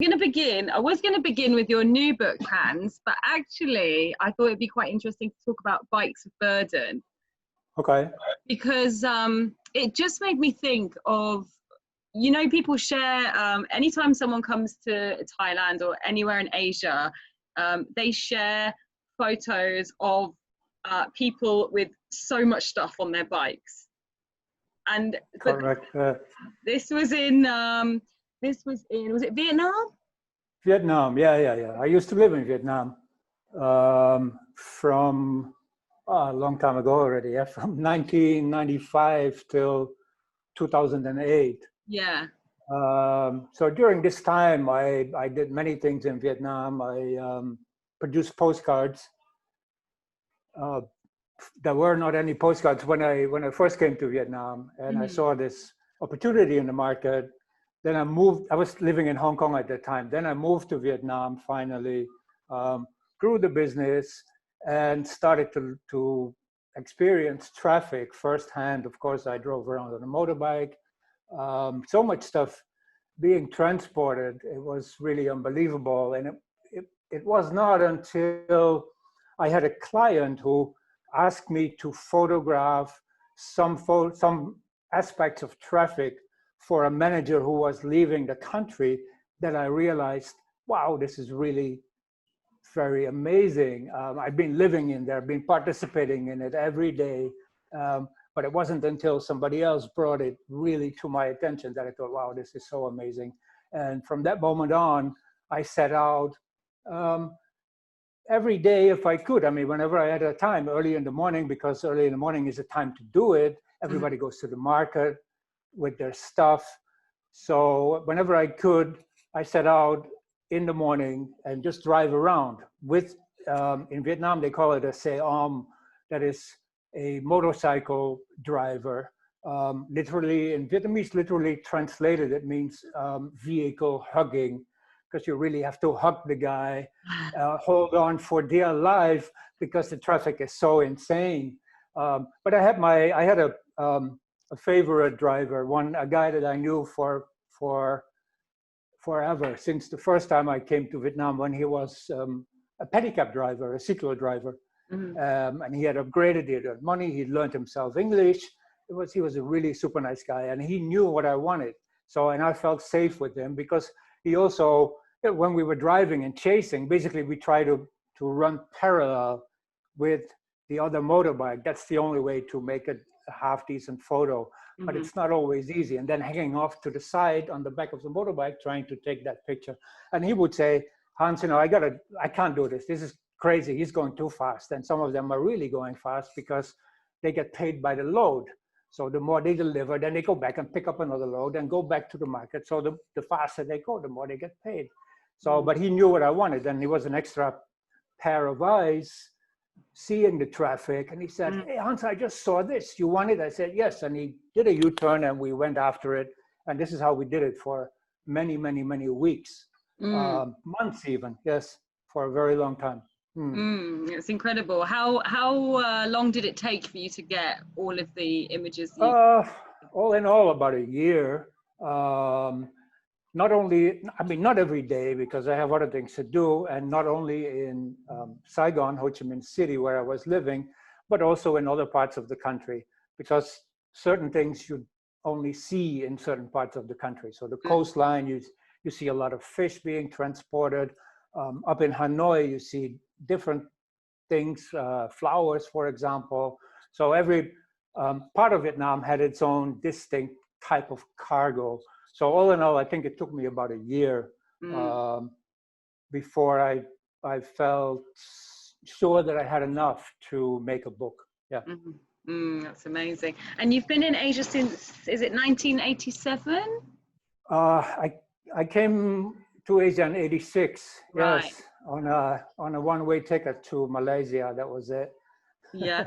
I was going to begin with your new book, Hans, but actually I thought it'd be quite interesting to talk about bikes of burden. Okay. Because it just made me think of, people share, anytime someone comes to Thailand or anywhere in Asia, they share photos of people with so much stuff on their bikes. And correct. This was was it Vietnam? Vietnam, yeah. I used to live in Vietnam from a long time ago already, yeah, from 1995 till 2008. Yeah. So during this time, I did many things in Vietnam. I produced postcards. There were not any postcards when I first came to Vietnam, and I saw this opportunity in the market. Then I moved. I was living in Hong Kong at that time. Then I moved to Vietnam finally, grew the business, and started to experience traffic firsthand. Of course, I drove around on a motorbike. So much stuff being transported. It was really unbelievable. And it was not until I had a client who asked me to photograph some aspects of traffic for a manager who was leaving the country that I realized, wow, this is really very amazing. I've been living in there, been participating in it every day. But it wasn't until somebody else brought it really to my attention that I thought, wow, this is so amazing. And from that moment on, I set out every day if I could. I mean, whenever I had a time, early in the morning, because early in the morning is the time to do it. Everybody goes to the market with their stuff. So whenever I could, I set out in the morning and just drive around with, in Vietnam, they call it a sane, that is a motorcycle driver. Literally, in Vietnamese, literally translated, it means vehicle hugging, because you really have to hug the guy, hold on for dear life, because the traffic is so insane. But I had a favorite driver, a guy that I knew for forever, since the first time I came to Vietnam, when he was a pedicab driver, a cycle driver. And he had upgraded, he had money, he learned himself English. He was a really super nice guy, and he knew what I wanted. So, and I felt safe with him, because he also, when we were driving and chasing, basically we try to run parallel with the other motorbike. That's the only way to make a half decent photo, but it's not always easy. And then hanging off to the side on the back of the motorbike, trying to take that picture. And he would say, Hans, I can't do this. This is crazy. He's going too fast. And some of them are really going fast because they get paid by the load. So the more they deliver, then they go back and pick up another load and go back to the market. So the faster they go, the more they get paid. So, but he knew what I wanted, and he was an extra pair of eyes seeing the traffic. And he said, hey, Hans, I just saw this. You want it? I said, yes. And he did a U-turn, and we went after it. And this is how we did it for many, many, many weeks, months even, yes, for a very long time. It's incredible. How long did it take for you to get all of the images? All in all, about a year. Not only, not every day, because I have other things to do, and not only in Saigon, Ho Chi Minh City, where I was living, but also in other parts of the country, because certain things you only see in certain parts of the country. So the coastline, you see a lot of fish being transported. Up in Hanoi, you see different things, flowers, for example. So every part of Vietnam had its own distinct type of cargo. So all in all, I think it took me about a year before I felt sure that I had enough to make a book. Yeah. That's amazing. And you've been in Asia since, is it 1987? I came to Asia in '86. Right. Yes, on a one-way ticket to Malaysia. That was it. Yeah.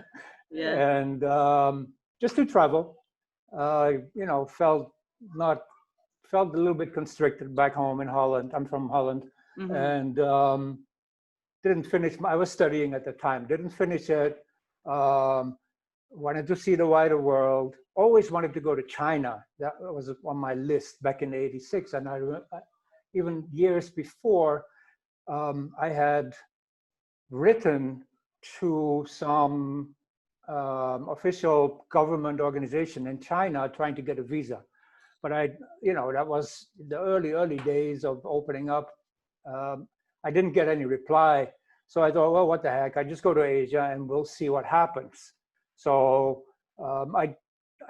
Yeah. And just to travel, felt a little bit constricted back home in Holland. I'm from Holland, and didn't finish. I was studying at the time. Didn't finish it. Wanted to see the wider world. Always wanted to go to China. That was on my list back in '86, and even years before, I had written to some official government organization in China trying to get a visa. But that was the early days of opening up. I didn't get any reply. So I thought, well, what the heck? I just go to Asia and we'll see what happens. So I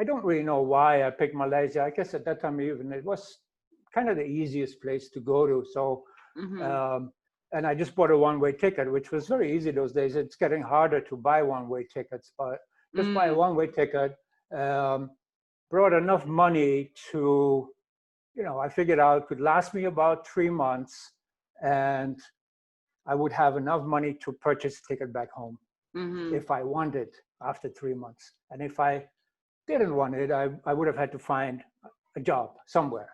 don't really know why I picked Malaysia. I guess at that time even it was kind of the easiest place to go to. So, and I just bought a one-way ticket, which was very easy those days. It's getting harder to buy one-way tickets, but just buy a one-way ticket. Brought enough money to, I figured out could last me about 3 months, and I would have enough money to purchase a ticket back home if I wanted after 3 months. And if I didn't want it, I would have had to find a job somewhere.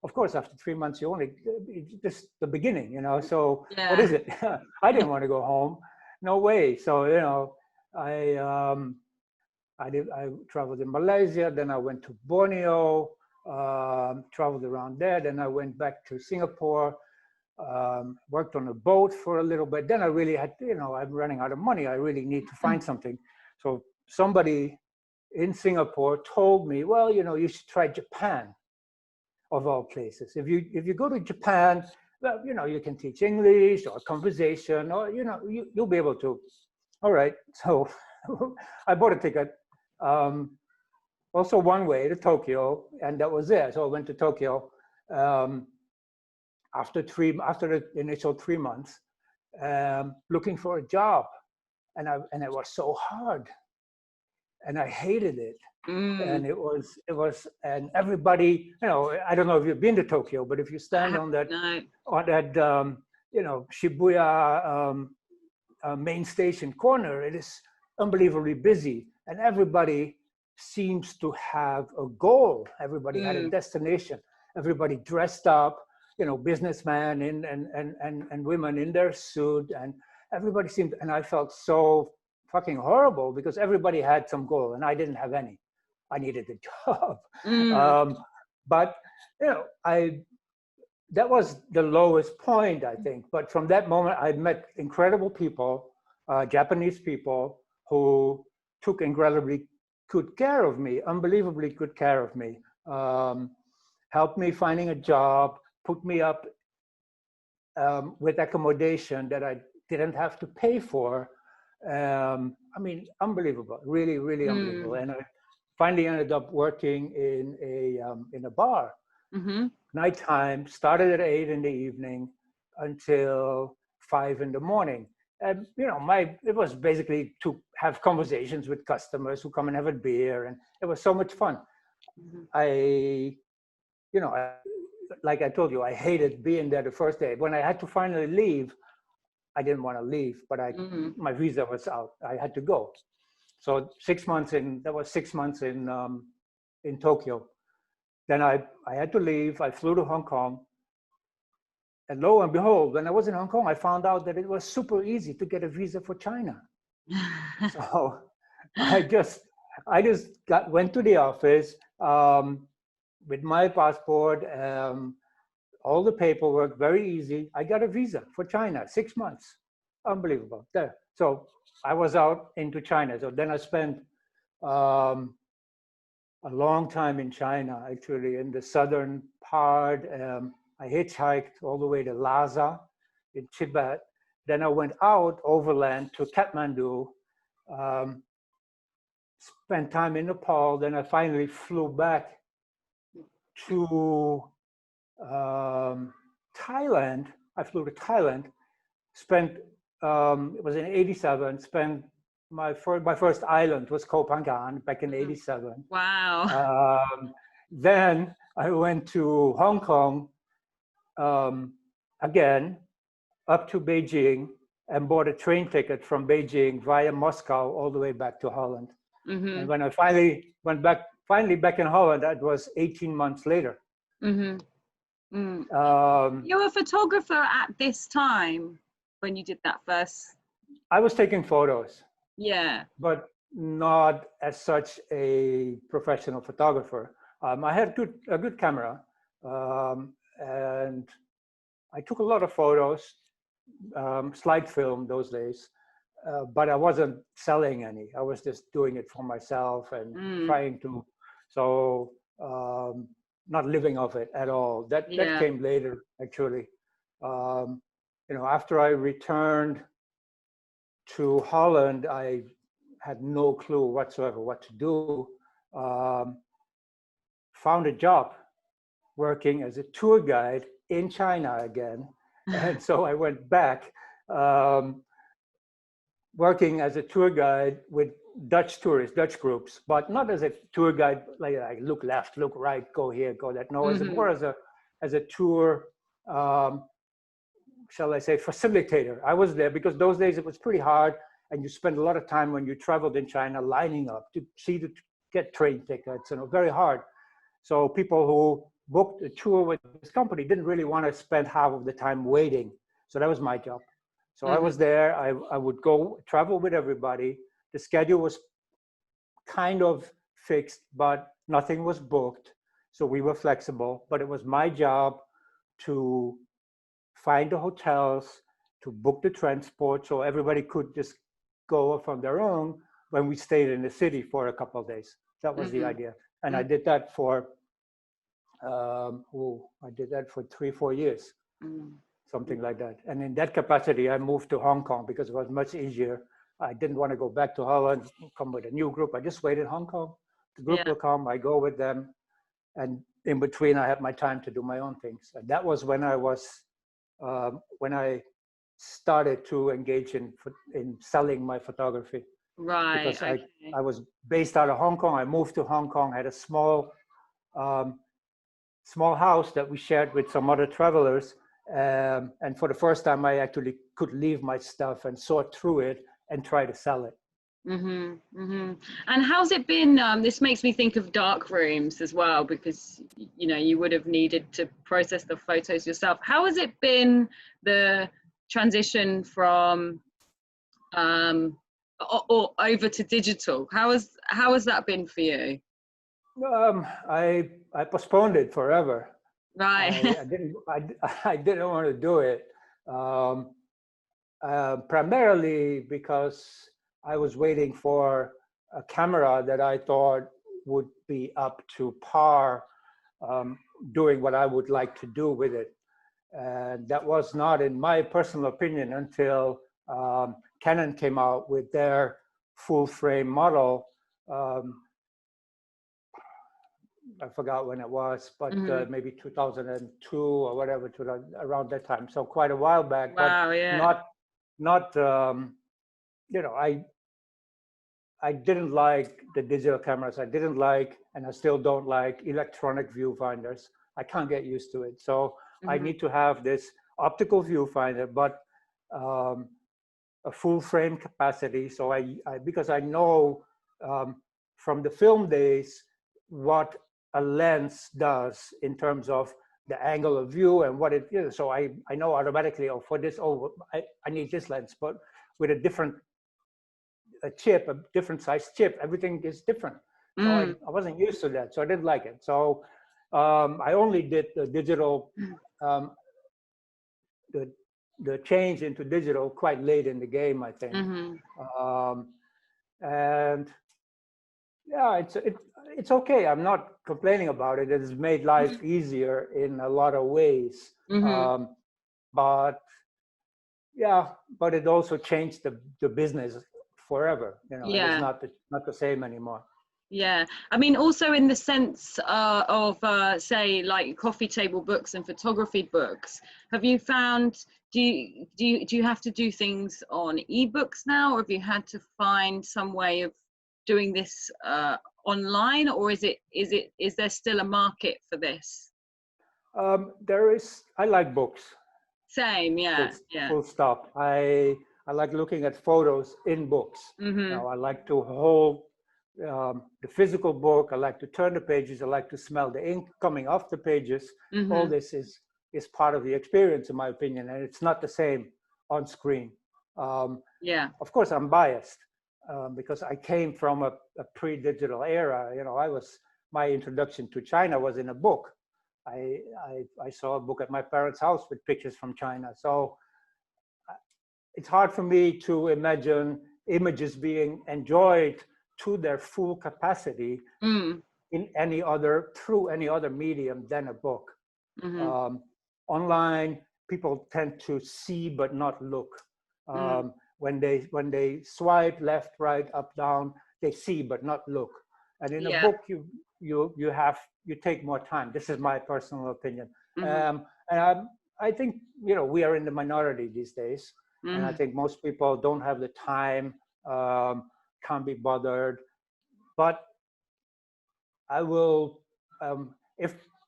Of course, after 3 months, it's just the beginning, so what is it? I didn't want to go home. No way. So, I traveled in Malaysia, then I went to Borneo, traveled around there, then I went back to Singapore, worked on a boat for a little bit. Then I really had, I'm running out of money. I really need to find something. So somebody in Singapore told me, well, you should try Japan, of all places. If you go to Japan, well, you can teach English or conversation, or, you'll be able to. All right. So I bought a ticket. Also one way to Tokyo, and that was it. So I went to Tokyo after the initial 3 months, looking for a job, and it was so hard, and I hated it. And it was, and everybody, I don't know if you've been to Tokyo, but if you stand on that Shibuya main station corner, it is unbelievably busy, and everybody seems to have a goal. Everybody had a destination. Everybody dressed up, businessmen and women in their suit, and everybody seemed, and I felt so fucking horrible because everybody had some goal and I didn't have any. I needed a job. But that was the lowest point, I think. But from that moment, I met incredible people, Japanese people, who took incredibly good care of me, unbelievably good care of me, helped me finding a job, put me up with accommodation that I didn't have to pay for. I mean, unbelievable, really, really unbelievable. And I finally ended up working in a bar. Nighttime, started at 8 in the evening until 5 in the morning. And it was basically to have conversations with customers who come and have a beer, and it was so much fun. Like I told you, I hated being there the first day. When I had to finally leave, I didn't want to leave, but my visa was out. I had to go. So 6 months in, that was 6 months in Tokyo. Then I had to leave. I flew to Hong Kong. And lo and behold, when I was in Hong Kong, I found out that it was super easy to get a visa for China. So I just went to the office with my passport, all the paperwork, very easy. I got a visa for China, 6 months. Unbelievable. There. So I was out into China. So then I spent a long time in China, actually, in the southern part. I hitchhiked all the way to Lhasa in Tibet. Then I went out overland to Kathmandu, spent time in Nepal. Then I finally flew back to Thailand. I flew to Thailand, spent, it was in 87, spent my first island was Koh Phangan back in 87. Wow. Then I went to Hong Kong again, up to Beijing, and bought a train ticket from Beijing via Moscow all the way back to Holland. And when I finally went back, back in Holland, that was 18 months later. You were a photographer at this time when you did that first? I was taking photos. Yeah. But not as such a professional photographer. I had a good camera, and I took a lot of photos, slide film those days, but I wasn't selling any. I was just doing it for myself and trying to, so not living off it at all. That came later, actually. After I returned to Holland, I had no clue whatsoever what to do. Found a job working as a tour guide in China again. And so I went back working as a tour guide with Dutch tourists, Dutch groups, but not as a tour guide, like look left, look right, go here, go that. No, as more as a tour, shall I say, facilitator. I was there because those days it was pretty hard, and you spend a lot of time when you traveled in China lining up to get train tickets, very hard. So people who booked a tour with this company didn't really want to spend half of the time waiting. So that was my job. So I was there. I would go travel with everybody. The schedule was kind of fixed, but nothing was booked. So we were flexible, but it was my job to find the hotels, to book the transport, so everybody could just go from their own when we stayed in the city for a couple of days. That was the idea. And I did that for, I did that for 3-4 years, something like that. And in that capacity, I moved to Hong Kong because it was much easier. I didn't want to go back to Holland, come with a new group. I just waited in Hong Kong. The group will come, I go with them. And in between, I had my time to do my own things. And that was when I was, when I started to engage in selling my photography. Right. Because I was based out of Hong Kong. I moved to Hong Kong, had a small house that we shared with some other travelers. And for the first time, I actually could leave my stuff and sort through it and try to sell it. And how's it been? This makes me think of dark rooms as well, because you would have needed to process the photos yourself. How has it been, the transition from or over to digital? How has that been for you? I postponed it forever. Right. I didn't want to do it, primarily because I was waiting for a camera that I thought would be up to par, doing what I would like to do with it. And that was not, in my personal opinion, until Canon came out with their full frame model. I forgot when it was, but maybe 2002 or whatever, around that time. So quite a while back. Wow, but yeah. not I didn't like the digital cameras. I didn't like, and I still don't like, electronic viewfinders. I can't get used to it. So I need to have this optical viewfinder, but a full frame capacity. So because I know from the film days what a lens does in terms of the angle of view and what it is. So I know automatically, for this, I need this lens, but with a different chip, a different size chip, everything is different. So I wasn't used to that, so I didn't like it. So I only did the digital, the change into digital quite late in the game, I think. And yeah, it's okay. I'm not complaining about it. It has made life easier in a lot of ways. But it also changed the business forever. It was not the same anymore. Yeah, I mean, also in the sense of say, like coffee table books and photography books, have you found, do you have to do things on ebooks now, or have you had to find some way of doing this online, or is there still a market for this? There is. I like books. Same, yeah. Full stop. I like looking at photos in books. Now I like to hold the physical book. I like to turn the pages. I like to smell the ink coming off the pages. All this is part of the experience, in my opinion, and it's not the same on screen. Of course, I'm biased because I came from a pre-digital era. My introduction to China was in a book. I saw a book at my parents' house with pictures from China. So it's hard for me to imagine images being enjoyed to their full capacity in any other, through any other medium than a book. Online, people tend to see but not look. When they swipe left, right, up, down, they see but not look. And in a book, you take more time. This is my personal opinion. And I think, you know, we are in the minority these days. And I think most people don't have the time, can't be bothered. But I will,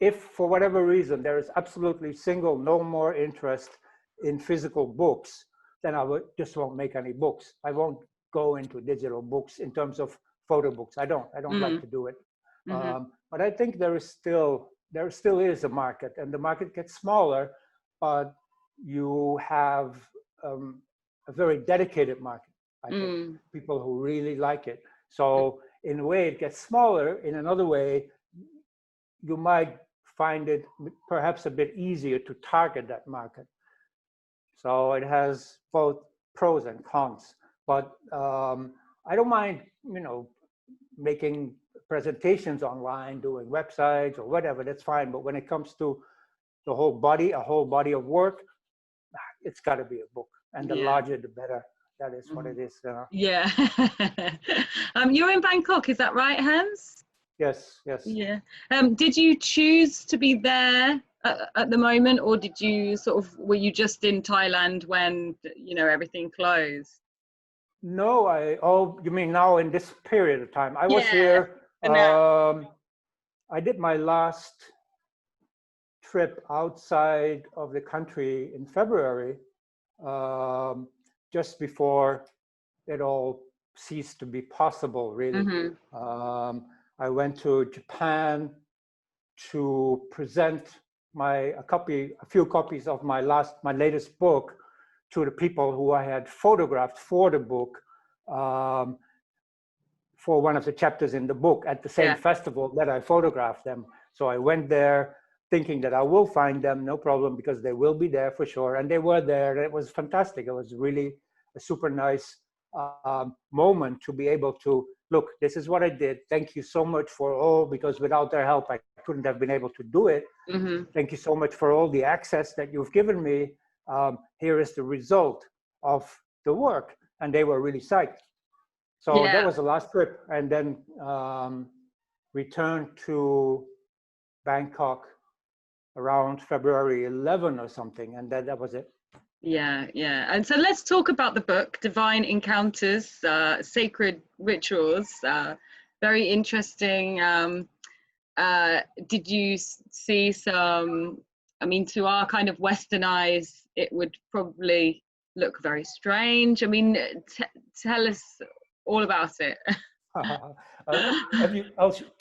if for whatever reason there is absolutely no more interest in physical books, then I just won't make any books. I won't go into digital books in terms of photo books. I don't like to do it. But I think there still is a market, and the market gets smaller, but you have a very dedicated market. I think people who really like it. So in a way, it gets smaller. In another way, you might find it perhaps a bit easier to target that market. So it has both pros and cons. But I don't mind, you know, making presentations online, doing websites or whatever. That's fine. But when it comes to a whole body of work, it's got to be a book, and the larger the better. That is what it is. Yeah. You're in Bangkok, is that right, Hans? Yes. Yeah. Did you choose to be there at the moment, or did you were you just in Thailand when, you know, everything closed? No, you mean now in this period of time? I was here. I did my last trip outside of the country in February, just before it all ceased to be possible, really. I went to Japan to present a few copies of my latest book to the people who I had photographed for the book, for one of the chapters in the book at the same festival that I photographed them. So I went there thinking that I will find them, no problem, because they will be there for sure. And they were there. It was fantastic. It was really a super nice moment to be able to look, this is what I did. Thank you so much for all, because without their help, I couldn't have been able to do it. Thank you so much for all the access that you've given me. Here is the result of the work. And they were really psyched. So that was the last trip. And then returned to Bangkok around February 11 or something. And that was it. Yeah. And so let's talk about the book, Divine Encounters, Sacred Rituals. Very interesting. Did you see some, I mean, to our kind of Western eyes, it would probably look very strange. I mean, tell us all about it.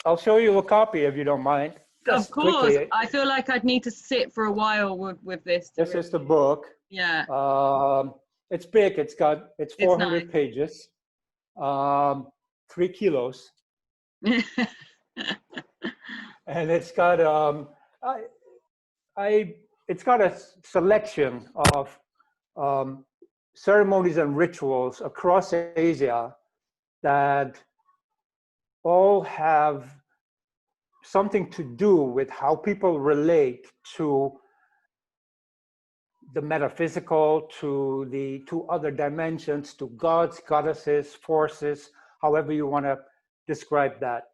I'll show you a copy if you don't mind. Of course. Quickly. I feel like I'd need to sit for a while with this. This is the book. Yeah. It's big. It's 400 pages. 3 kilos. And it's got it's got a selection of ceremonies and rituals across Asia that all have something to do with how people relate to the metaphysical, to other dimensions, to gods, goddesses, forces, however you want to describe that.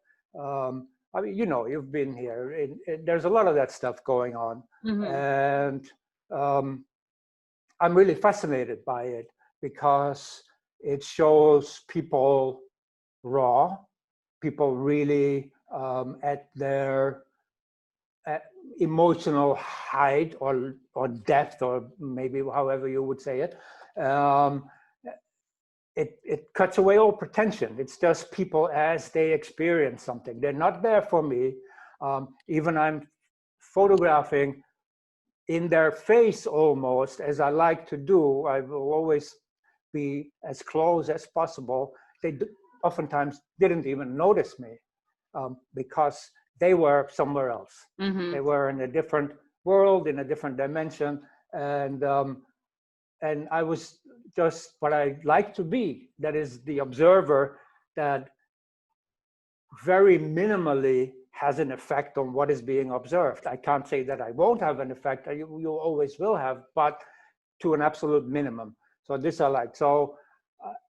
I mean, you know, you've been here. There's a lot of that stuff going on. And I'm really fascinated by it because it shows people raw, people really at their emotional height or depth, or maybe however you would say it. It cuts away all pretension. It's just people as they experience something. They're not there for me. Even I'm photographing in their face almost, as I like to do. I will always be as close as possible. They oftentimes didn't even notice me because they were somewhere else. Mm-hmm. They were in a different world, in a different dimension, and I was just what I like to be. That is the observer that very minimally has an effect on what is being observed. I can't say that I won't have an effect. You always will have, but to an absolute minimum. So this I like. So,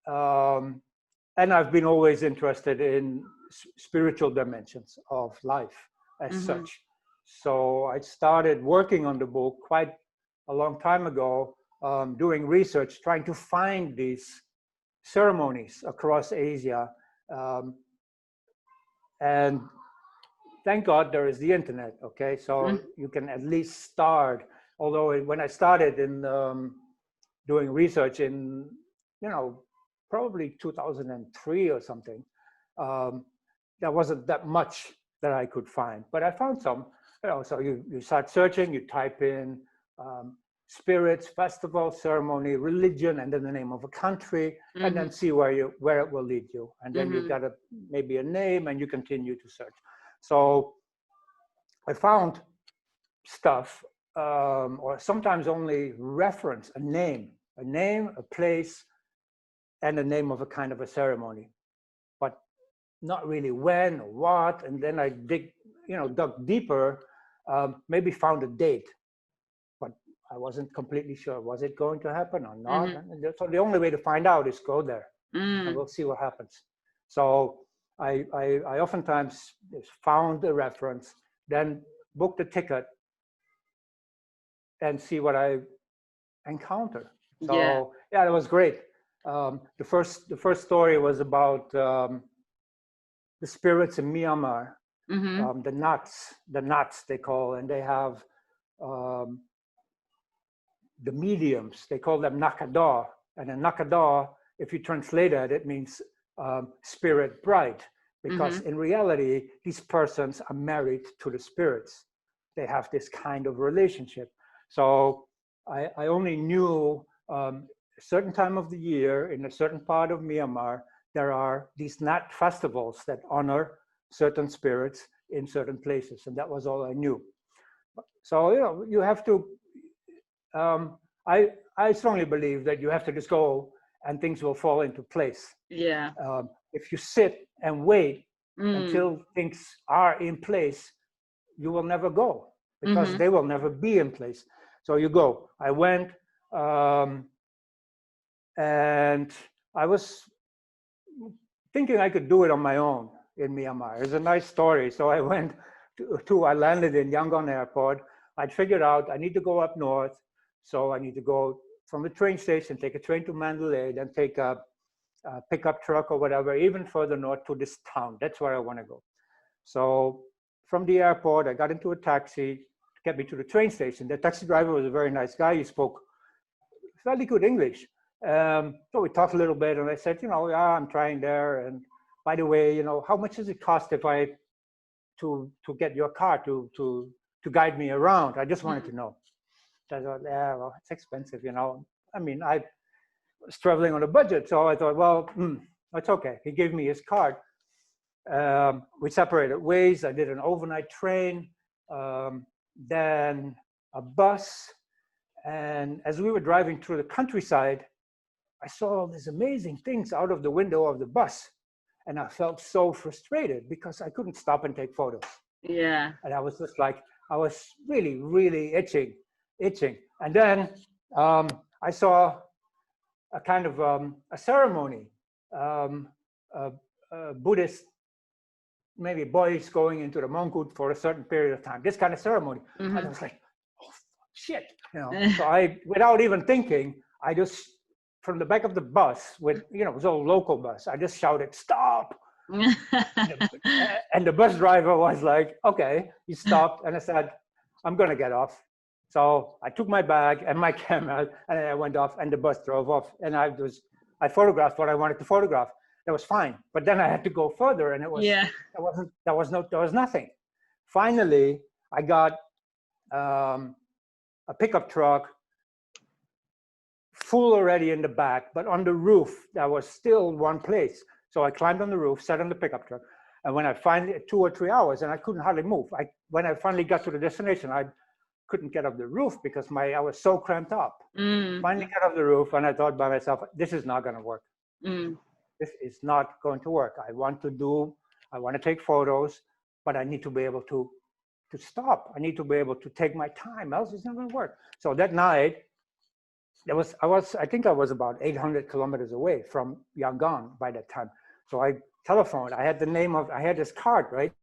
and I've been always interested in spiritual dimensions of life as such. So I started working on the book quite a long time ago, doing research, trying to find these ceremonies across Asia. And thank God there is the internet, okay? So you can at least start, although when I started in doing research in, probably 2003 or something, there wasn't that much that I could find, but I found some, so you start searching, you type in spirits, festival, ceremony, religion, and then the name of a country, and then see where it will lead you. And then you got maybe a name and you continue to search. So I found stuff, or sometimes only reference, a name, a place, and the name of a kind of a ceremony, but not really when or what. And then I dug deeper, maybe found a date, but I wasn't completely sure. Was it going to happen or not? And so the only way to find out is go there, and we'll see what happens. So I oftentimes found a reference, then booked a ticket, and see what I encounter. So yeah, it was great. The first story was about the spirits in Myanmar, the nuts they call, and they have the mediums. They call them nakada, and a nakada, if you translate it means spirit bride, because in reality these persons are married to the spirits. They have this kind of relationship. So I only knew a certain time of the year in a certain part of Myanmar, there are these nat festivals that honor certain spirits in certain places. And that was all I knew. So, you have to, I strongly believe that you have to just go and things will fall into place. Yeah. If you sit and wait until things are in place, you will never go, because they will never be in place. So you go. I went, and I was thinking I could do it on my own in Myanmar. It's a nice story. So I went I landed in Yangon Airport. I'd figured out I need to go up north. So I need to go from the train station, take a train to Mandalay, then take a pickup truck or whatever, even further north to this town. That's where I want to go. So from the airport, I got into a taxi to get me to the train station. The taxi driver was a very nice guy. He spoke fairly good English. So we talked a little bit, and I said, yeah, I'm trying there. And by the way, how much does it cost if I to get your car to guide me around? I just wanted to know. So I thought, yeah, well, it's expensive, I mean, I was traveling on a budget, so I thought, well, it's okay. He gave me his card. We separated ways. I did an overnight train, then a bus. And as we were driving through the countryside, I saw all these amazing things out of the window of the bus. And I felt so frustrated because I couldn't stop and take photos. Yeah. And I was just like, I was really, really itching. And then I saw a kind of a ceremony, Buddhist, maybe boys going into the monk for a certain period of time, this kind of ceremony. And I was like, oh, shit. So I, without even thinking, I just, from the back of the bus, it was a local bus, I just shouted, stop. And the bus driver was like, okay. He stopped, and I said, I'm going to get off. So I took my bag and my camera, and I went off, and the bus drove off. And I photographed what I wanted to photograph. That was fine. But then I had to go further, and there was nothing. Finally, I got a pickup truck full already in the back, but on the roof, there was still one place. So I climbed on the roof, sat on the pickup truck. And when I finally, 2 or 3 hours, and I couldn't hardly move. When I finally got to the destination, I couldn't get off the roof because I was so cramped up. Finally got off the roof, and I thought by myself, this is not going to work. This is not going to work. I want to take photos, but I need to be able to stop. I need to be able to take my time, else it's not going to work. So that night, I think I was about 800 kilometers away from Yangon by that time. So I telephoned. I had this card, right?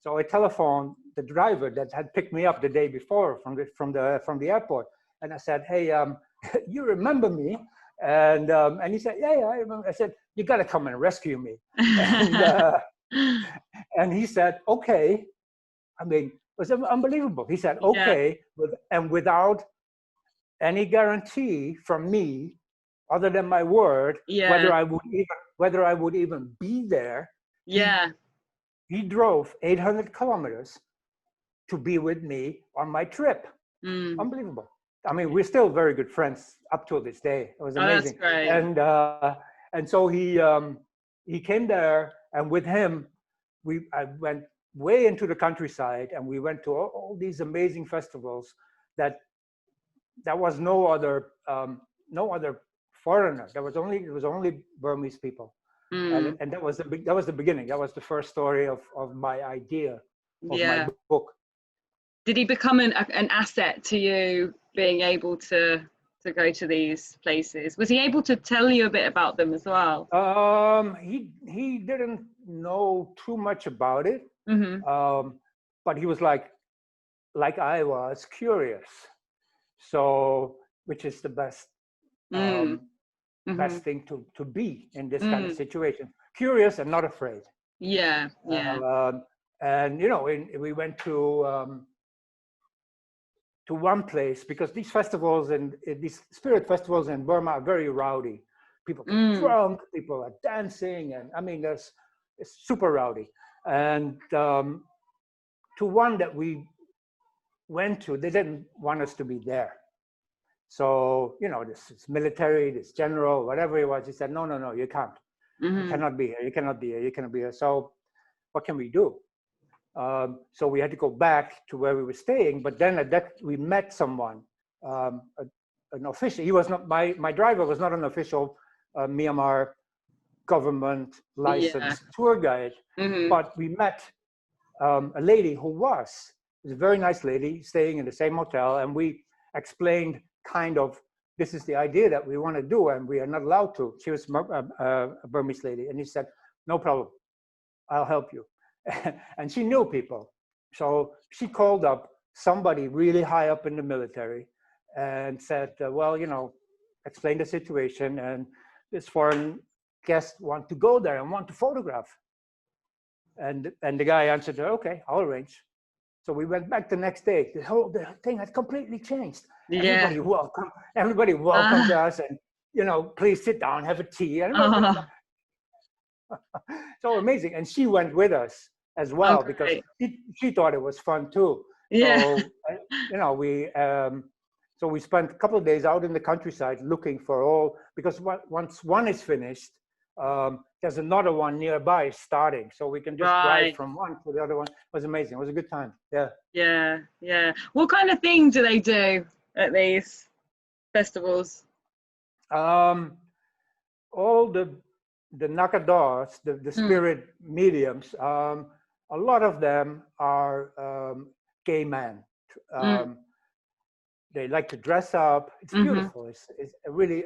So I telephoned the driver that had picked me up the day before from the airport, and I said, "Hey, you remember me?" And he said, "Yeah, I remember." I said, "You got to come and rescue me." And he said, "Okay." I mean, it was unbelievable. He said, "Okay," and without any guarantee from me, other than my word, whether I would even be there. He drove 800 kilometers to be with me on my trip. Unbelievable. I mean, we're still very good friends up till this day. It was amazing. Oh, that's great. And so he came there, and with him, I went way into the countryside, and we went to all these amazing festivals that was no other foreigner. It was only Burmese people. And that was the beginning. That was the first story of my idea of my book. Did he become an asset to you being able to go to these places? Was he able to tell you a bit about them as well? He didn't know too much about it, but he was like I was, curious. So, which is the best best thing to be in this kind of situation: curious and not afraid. And we went to one place, because these festivals and these spirit festivals in Burma are very rowdy. People get drunk, people are dancing, and I mean, it's super rowdy. And to one that we went to, they didn't want us to be there. So, this military, this general, whatever it was, he said, no, you can't. You cannot be here. You cannot be here. You cannot be here. So what can we do? So we had to go back to where we were staying. But then at that, we met someone, an official. He was not, my driver was not an official Myanmar government licensed tour guide. But we met a lady who was a very nice lady staying in the same hotel. And we explained kind of, this is the idea that we want to do, and we are not allowed to. She was a Burmese lady. And he said, no problem, I'll help you. And she knew people. So she called up somebody really high up in the military and said, well, explain the situation. And this foreign guest want to go there and want to photograph. And the guy answered her, okay, I'll arrange. So we went back the next day. The thing had completely changed. Everybody welcomed us, and please sit down, have a tea. So amazing. And she went with us as well, because she thought it was fun too. So we spent a couple of days out in the countryside looking for because once one is finished, there's another one nearby starting, so we can just drive from one to the other one. It was amazing. It was a good time. Yeah. What kind of thing do they do at these festivals? All the nakadors, the spirit mediums, a lot of them are gay men. They like to dress up. It's beautiful. It's a really,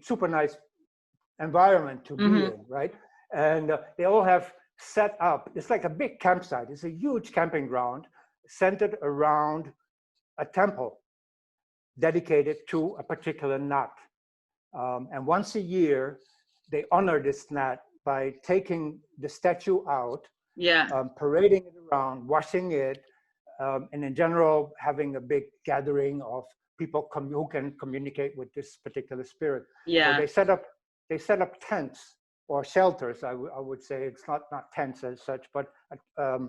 super nice environment to be in, right? And they all have set up, it's like a big campsite. It's a huge camping ground centered around a temple dedicated to a particular nat. And once a year, they honor this nat by taking the statue out, parading it around, washing it, and in general, having a big gathering of people who can communicate with this particular spirit. So they set up tents or shelters. I would say it's not tents as such, but a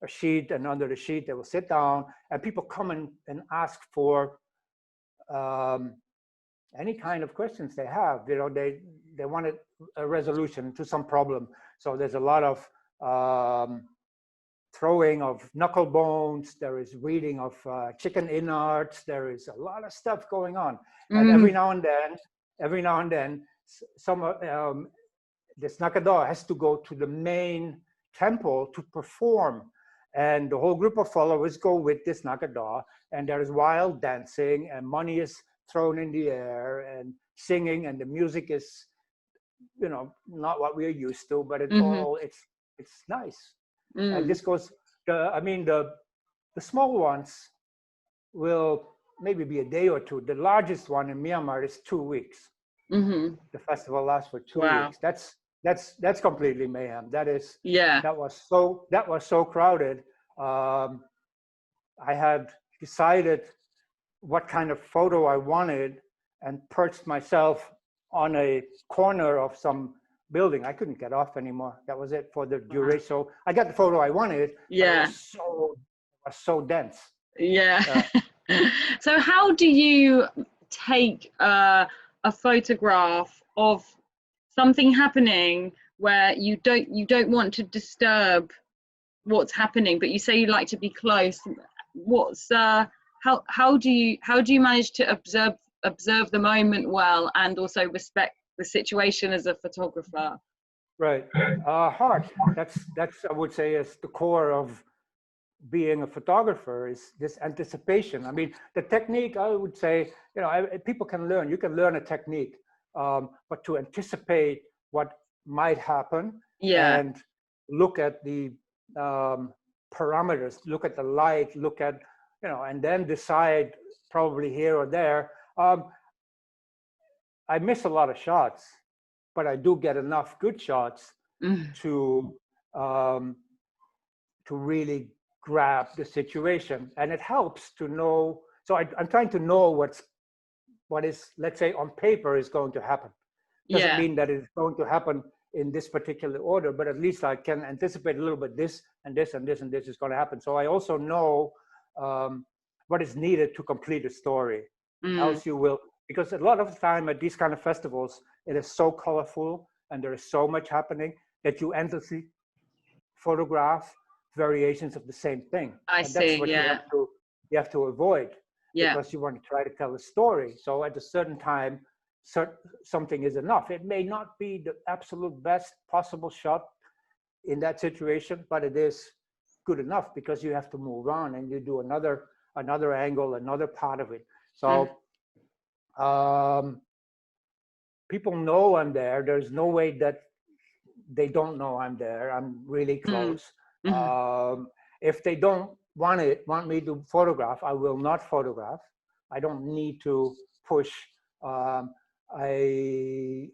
sheet, and under the sheet they will sit down, and people come and ask for any kind of questions they have. They want a resolution to some problem. So there's a lot of throwing of knuckle bones. There is reading of chicken innards. There is a lot of stuff going on. And every now and then, some this Nakada has to go to the main temple to perform. And the whole group of followers go with this Nakada, and there is wild dancing, and money is thrown in the air, and singing, and the music is, you know, not what we are used to, but it's all, it's nice. And this goes, the small ones will maybe be a day or two. The largest one in Myanmar is 2 weeks. The festival lasts for 2 weeks. That's completely mayhem. That was so crowded. I had decided what kind of photo I wanted and perched myself on a corner of some building. I couldn't get off anymore. That was it for the duration. So I got the photo I wanted. Yeah. It was so dense. Yeah. So how do you take a photograph of something happening where you don't want to disturb what's happening, but you say you like to be close? What's how do you manage to observe the moment well and also respect the situation as a photographer? Right. Hard. That's I would say is the core of being a photographer, is this anticipation. I mean, the technique, I would say, you know, people can learn. You can learn a technique, but to anticipate what might happen and look at the parameters, look at the light, look at, you know, and then decide probably here or there. I miss a lot of shots, but I do get enough good shots to really grab the situation, and it helps to know. So I'm trying to know what is, let's say, on paper is going to happen. Doesn't mean that it's going to happen in this particular order, but at least I can anticipate a little bit this and this and this and this is going to happen. So I also know what is needed to complete a story. Else you will, because a lot of the time at these kind of festivals, it is so colorful and there is so much happening that you endlessly photograph variations of the same thing. That's what you have to avoid, because you want to try to tell a story. So at a certain time, something is enough. It may not be the absolute best possible shot in that situation, but it is good enough because you have to move on and you do another angle, another part of it. So people know I'm there. There's no way that they don't know I'm there. I'm really close. If they don't want me to photograph, I will not photograph. I don't need to push. I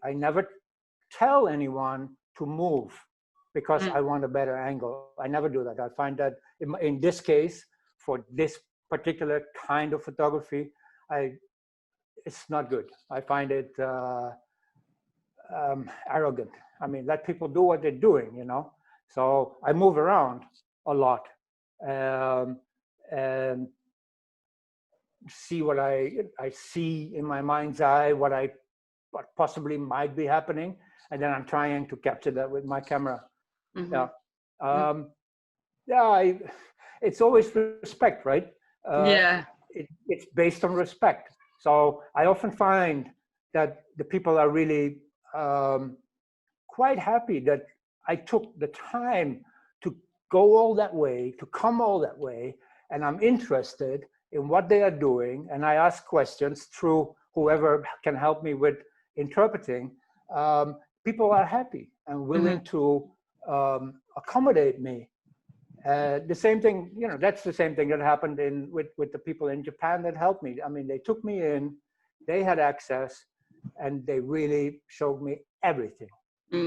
never tell anyone to move because I want a better angle. I never do that. I find that in this case, for this particular kind of photography, it's not good. I find it arrogant. I mean, let people do what they're doing, you know. So I move around a lot and see what I see in my mind's eye, what possibly might be happening, and then I'm trying to capture that with my camera. It's always respect, right? It's based on respect. So I often find that the people are really quite happy that I took the time to go all that way, to come all that way, and I'm interested in what they are doing, and I ask questions through whoever can help me with interpreting. People are happy and willing to accommodate me. The same thing, you know, that's the same thing that happened with the people in Japan that helped me. I mean, they took me in, they had access, and they really showed me everything.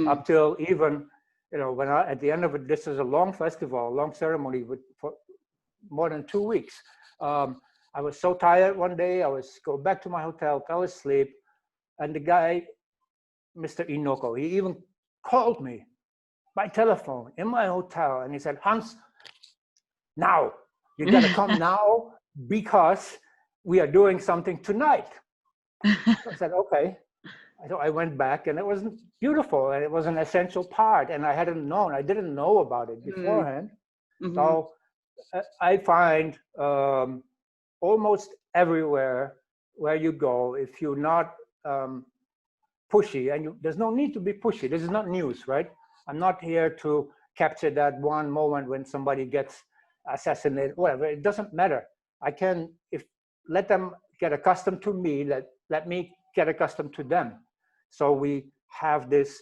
Up till even, you know, when at the end of it, this is a long festival, a long ceremony for more than 2 weeks. I was so tired one day, I was go back to my hotel, fell asleep, and the guy, Mr. Inoko, he even called me by telephone in my hotel, and he said, "Hans, now, you gotta come now because we are doing something tonight." I said, "Okay." So I went back, and it wasn't beautiful, and it was an essential part, and I didn't know about it beforehand. So I find almost everywhere where you go, if you're not pushy, and there's no need to be pushy. This is not news, right? I'm not here to capture that one moment when somebody gets assassinated, whatever. It doesn't matter. I can, let them get accustomed to me, let me get accustomed to them. So we have this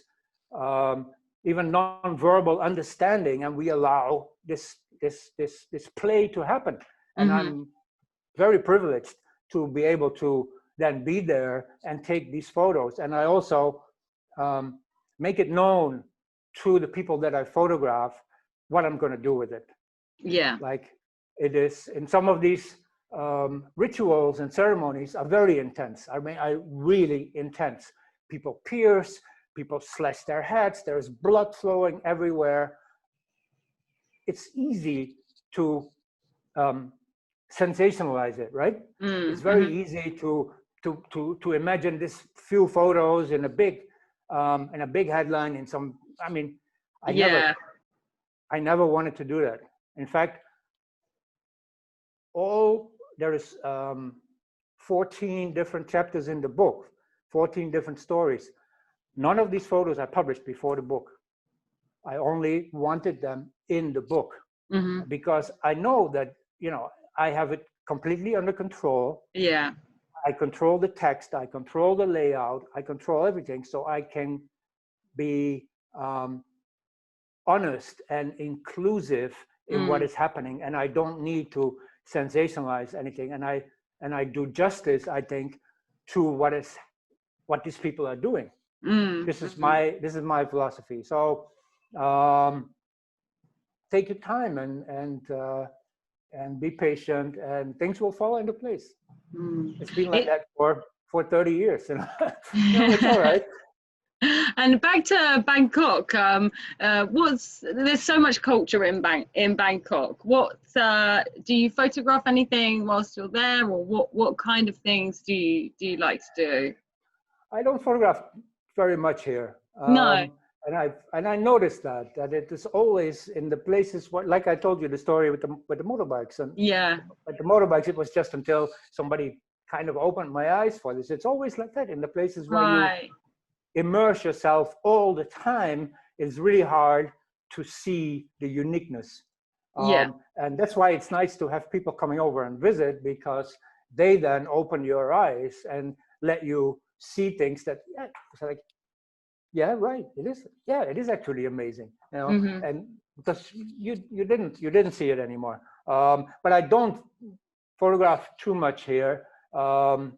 even non-verbal understanding, and we allow this play to happen. And I'm very privileged to be able to then be there and take these photos. And I also make it known to the people that I photograph what I'm going to do with it. Yeah. Like it is in some of these rituals and ceremonies are very intense. I mean, really intense. People pierce, people slash their heads, there's blood flowing everywhere. It's easy to sensationalize it, right? It's very easy to imagine this few photos in a big headline in some. I mean, I never wanted to do that. In fact, there is 14 different chapters in the book, 14 different stories. None of these photos I published before the book. I only wanted them in the book because I know that, I have it completely under control. Yeah. I control the text, I control the layout, I control everything, so I can be honest and inclusive in what is happening, and I don't need to sensationalize anything. And I do justice, I think, to what these people are doing. This is my philosophy. So take your time and be patient, and things will fall into place. It's been like that for 30 years. It's all right. And back to Bangkok, there's so much culture in Bangkok. What do you photograph anything whilst you're there, or what kind of things do you like to do? I don't photograph very much here. No. And I noticed that it is always in the places where, like I told you the story with the motorbikes, and with the motorbikes, it was just until somebody kind of opened my eyes for this. It's always like that in the places where you immerse yourself all the time. It's really hard to see the uniqueness. And that's why it's nice to have people coming over and visit, because they then open your eyes and let you see things that, it's like, yeah, right, it is. Yeah, it is actually amazing, and because you didn't see it anymore. But I don't photograph too much here. I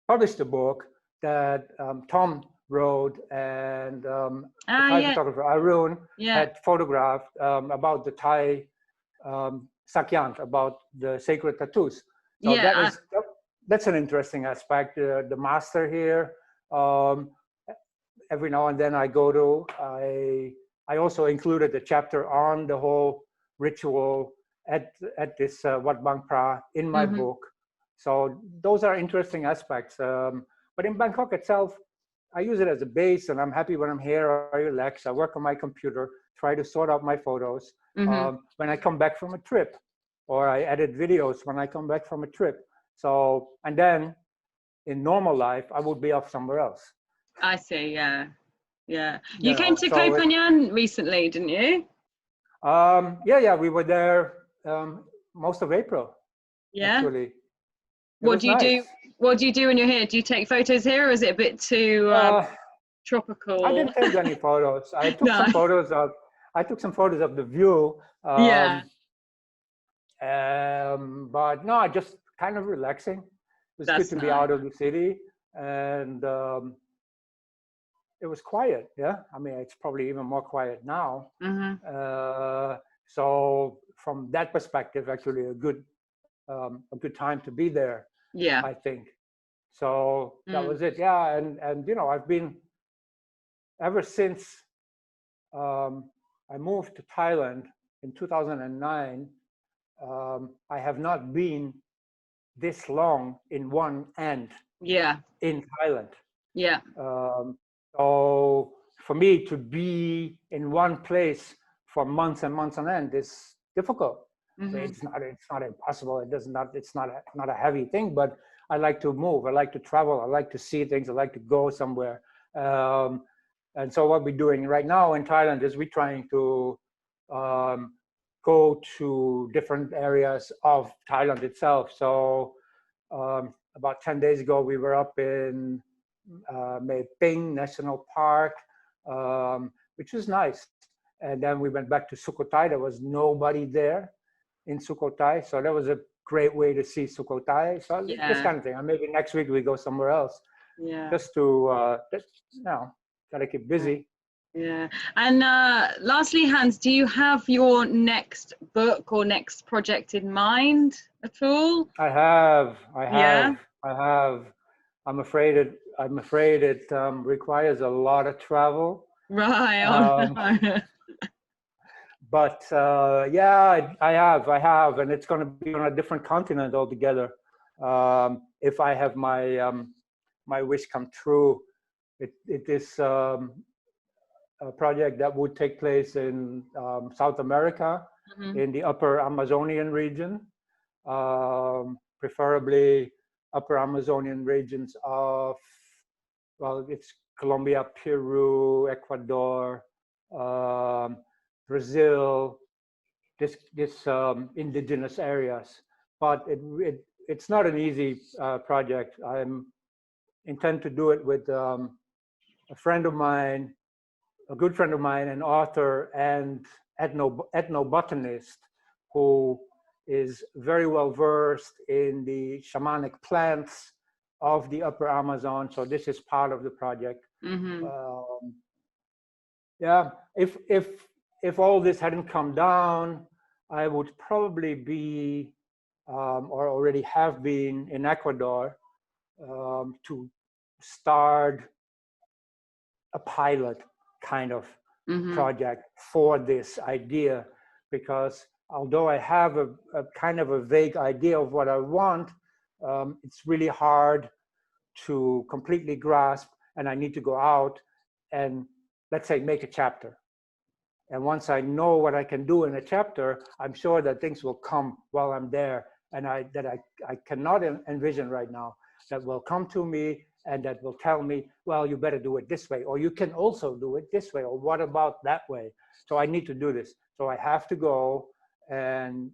published a book that Tom wrote, and the Thai photographer Arun had photographed about the Thai Sakyant, about the sacred tattoos. So that's an interesting aspect. The master here. Every now and then I also included a chapter on the whole ritual at this Wat Bang Pra in my book. So those are interesting aspects. But in Bangkok itself, I use it as a base, and I'm happy when I'm here. I relax. I work on my computer, try to sort out my photos. When I come back from a trip, or I edit videos when I come back from a trip. So, and then in normal life, I would be off somewhere else. I see, yeah. You came to Koh Phangan recently, didn't you? Yeah, we were there most of April. Yeah. Actually. What do you do? What do you do when you're here? Do you take photos here, or is it a bit too tropical? I didn't take any photos. I took some photos of. I took some photos of the view. But no, just kind of relaxing. It was good to be out of the city, and it was quiet. Yeah, I mean, it's probably even more quiet now. So from that perspective, actually a good time to be there. Yeah, I think. So that was it. Yeah, and I've been ever since I moved to Thailand in 2009. I have not been this long in one end Yeah. in Thailand. Yeah. So for me to be in one place for months and months on end is difficult. So Mm-hmm. it's not impossible. It's not a heavy thing, but I like to move. I like to travel. I like to see things. I like to go somewhere. Um, and so what we're doing right now in Thailand is we're trying to um, go to different areas of Thailand itself. So about 10 days ago, we were up in Mae Ping National Park, which was nice. And then we went back to Sukhothai. There was nobody there in Sukhothai. So that was a great way to see Sukhothai. So this Yeah. kind of thing. And maybe next week we go somewhere else Yeah. just to, got to keep busy. Yeah. And lastly, Hans, do you have your next book or next project in mind at all? I have. Yeah. I'm afraid it requires a lot of travel. Right. Oh, Um, no. but yeah, I have, and it's going to be on a different continent altogether. If I have my wish come true, it is a project that would take place in South America, Mhm. in the upper Amazonian region, preferably upper Amazonian regions of, well, it's Colombia, Peru, Ecuador, um, Brazil, this indigenous areas. But it's not an easy project. I intend to do it with a friend of mine, a good friend of mine, an author and ethnobotanist who is very well versed in the shamanic plants of the upper Amazon. So this is part of the project. Mhm. Um, yeah, if all this hadn't come down, I would probably be or already have been in Ecuador to start a pilot kind of Mhm. project for this idea, because although I have a kind of a vague idea of what I want, it's really hard to completely grasp, and I need to go out and, let's say, make a chapter. And once I know what I can do in a chapter, I'm sure that things will come while I'm there, and I cannot envision right now, that will come to me and that will tell me, well, you better do it this way, or you can also do it this way, or what about that way? So I need to do this. So I have to go and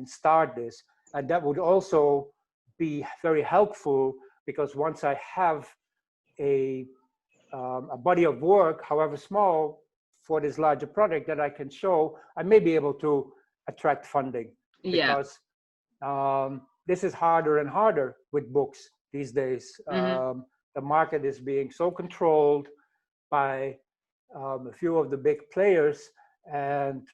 start this. And that would also be very helpful, because once I have a body of work, however small, for this larger project that I can show, I may be able to attract funding, Yeah. because this is harder and harder with books these days. Mhm. The market is being so controlled by a few of the big players, and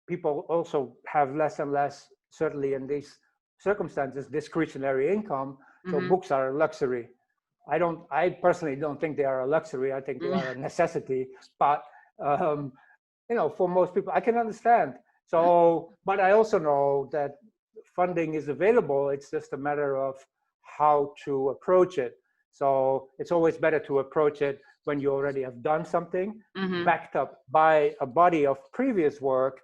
people also have less and less, certainly in these circumstances, discretionary income. So Mhm. books are a luxury. I personally don't think they are a luxury. I think they are a necessity. But for most people, I can understand. So, but I also know that funding is available. It's just a matter of how to approach it. So it's always better to approach it when you already have done something, Mhm. backed up by a body of previous work,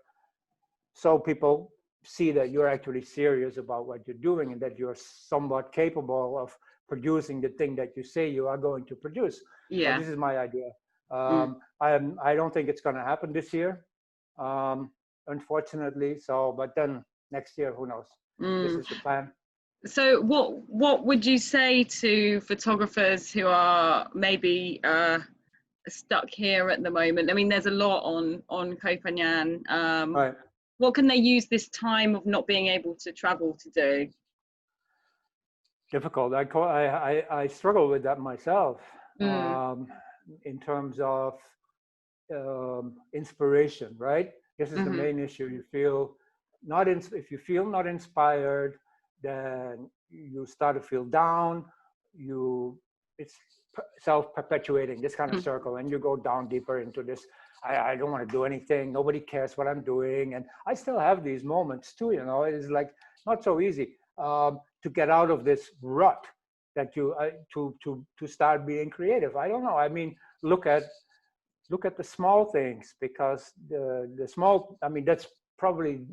so people see that you're actually serious about what you're doing, and that you're somewhat capable of producing the thing that you say you are going to produce. So Yeah. this is my idea. Mm. I don't think it's going to happen this year, unfortunately. So, but then next year, who knows? This Mm. is the plan. So what would you say to photographers who are maybe stuck here at the moment? I mean, there's a lot on Koh Phangan. Right. What can they use this time of not being able to travel to do? Difficult. I struggle with that myself, Mm. in terms of inspiration, right? This is the Mhm. main issue. You feel not in, if you feel not inspired, then you start to feel down. It's self-perpetuating, this kind of circle, and you go down deeper into this. I don't want to do anything. Nobody cares what I'm doing, and I still have these moments too. It's like not so easy to get out of this rut. that you to start being creative. I don't know. I mean, look at the small things, because the small, I mean, that's probably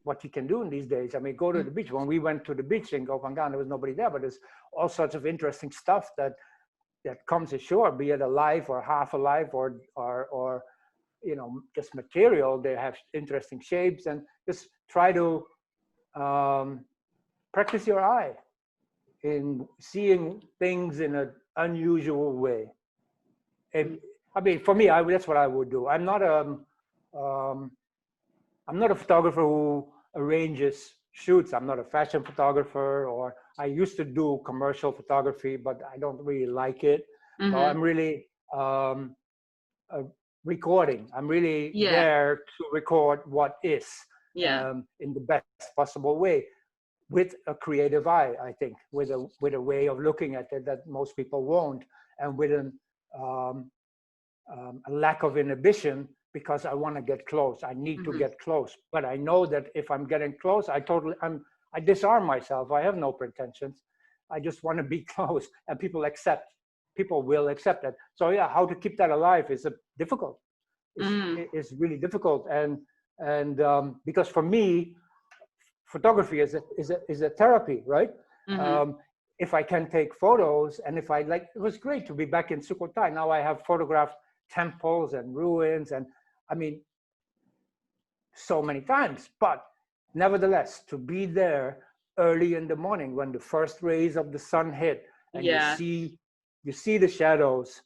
what you can do in these days. I mean, go to the beach. When we went to the beach in Koh Phangan, there was nobody there, but there's all sorts of interesting stuff that comes ashore, be it alive or half alive, or you know, just material. They have interesting shapes, and just try to practice your eye in seeing things in an unusual way. I mean, for me, that's what I would do. I'm not a photographer who arranges shoots. I'm not a fashion photographer, or I used to do commercial photography, but I don't really like it. So I'm really recording. I'm really there to record what is in the best possible way, with a creative eye, I think, with a way of looking at it that most people won't, and with a lack of inhibition, because I want to get close. I need to get close, but I know that if I'm getting close, I disarm myself. I have no pretensions. I just want to be close, and people will accept that. So yeah, how to keep that alive is difficult. It's really difficult, and because for me, photography is a therapy, right? If I can take photos, and if I like, it was great to be back in Sukhothai. Now I have photographed temples and ruins, and I mean, so many times. But nevertheless, to be there early in the morning when the first rays of the sun hit, and you see the shadows,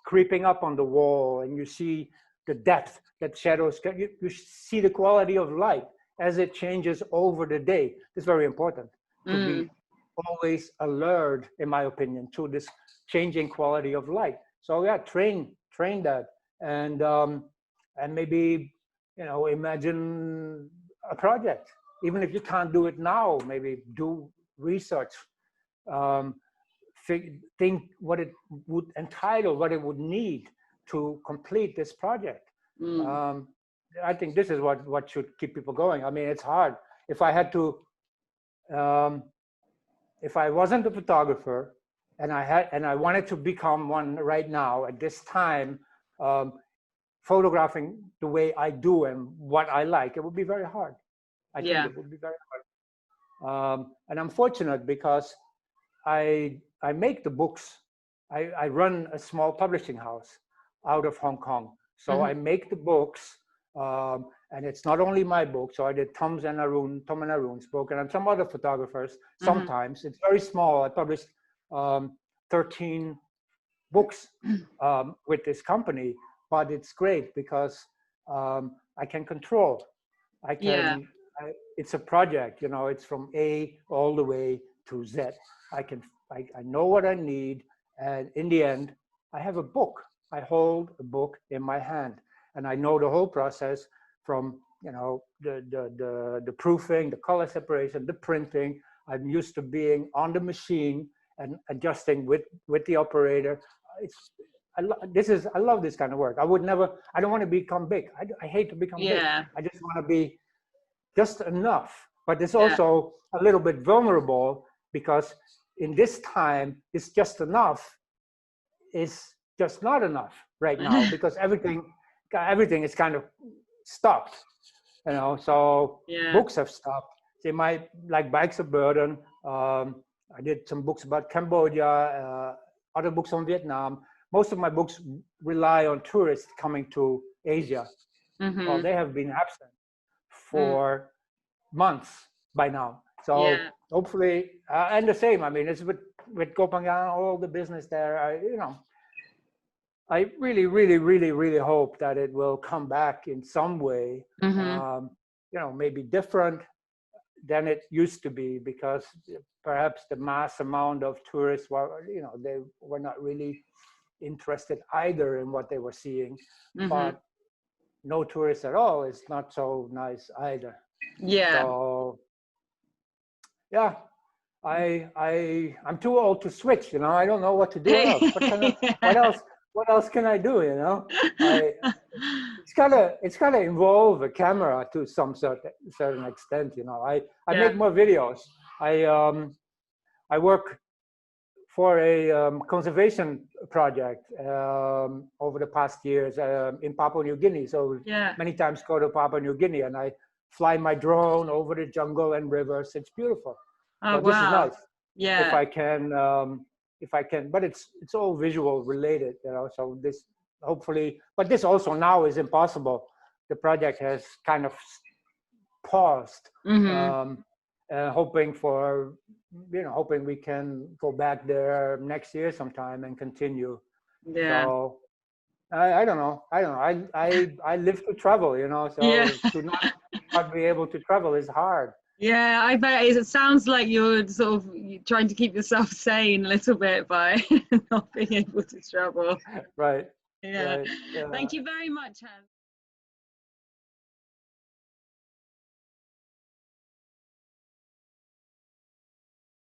creeping up on the wall, and you see the depth that shadows can, you see the quality of light as it changes over the day. It's very important to be always alert, in my opinion, to this changing quality of light. So yeah, train that, and maybe, you know, imagine a project. Even if you can't do it now, maybe do research, think what it would entitle, what it would need to complete this project. I think this is what should keep people going. I mean, it's hard. If I had to, if I wasn't a photographer, and I wanted to become one right now at this time, photographing the way I do and what I like, it would be very hard. I think it would be very hard. And I'm fortunate because I make the books. I run a small publishing house out of Hong Kong. So I make the books, and it's not only my book. So I did Tom and Arun's book, and some other photographers. Sometimes it's very small. I published 13 books with this company, but it's great because I can control. It's a project, you know. It's from A all the way to Z. I know what I need, and in the end, I have a book. I hold a book in my hand, and I know the whole process from, you know, the proofing, the color separation, the printing. I'm used to being on the machine and adjusting with the operator. I love this kind of work. I don't want to become big. I hate to become big. I just want to be just enough. But it's also a little bit vulnerable, because in this time, it's just enough is just not enough right now, because everything is kind of stopped, you know. So books have stopped. They might, like Bikes of Burden. I did some books about Cambodia, other books on Vietnam. Most of my books rely on tourists coming to Asia. Well, they have been absent for months by now. So hopefully, and the same, I mean, it's with Koh Phangan, all the business there, you know, I really, really, really, really hope that it will come back in some way, you know, maybe different than it used to be, because perhaps the mass amount of tourists were, you know, they were not really interested either in what they were seeing. But no tourists at all is not so nice either. So yeah, I'm too old to switch, you know. I don't know what to do else. What else can I do, you know? It's gotta involve a camera to some certain extent, you know. I make more videos. I work for a conservation project over the past years in Papua New Guinea. So Yeah. many times go to Papua New Guinea, and I fly my drone over the jungle and rivers. It's beautiful. Oh, So this is wow. nice. Yeah. If I can, but it's all visual related, you know. So this hopefully, but this also now is impossible. The project has kind of paused. Hoping for, hoping we can go back there next year sometime and continue. Yeah. So I don't know. I live to travel, you know. So Yeah. to not be able to travel is hard. Yeah, I bet it sounds like you're sort of trying to keep yourself sane a little bit by not being able to travel. Right. Yeah. Right. Thank you very much, Hans.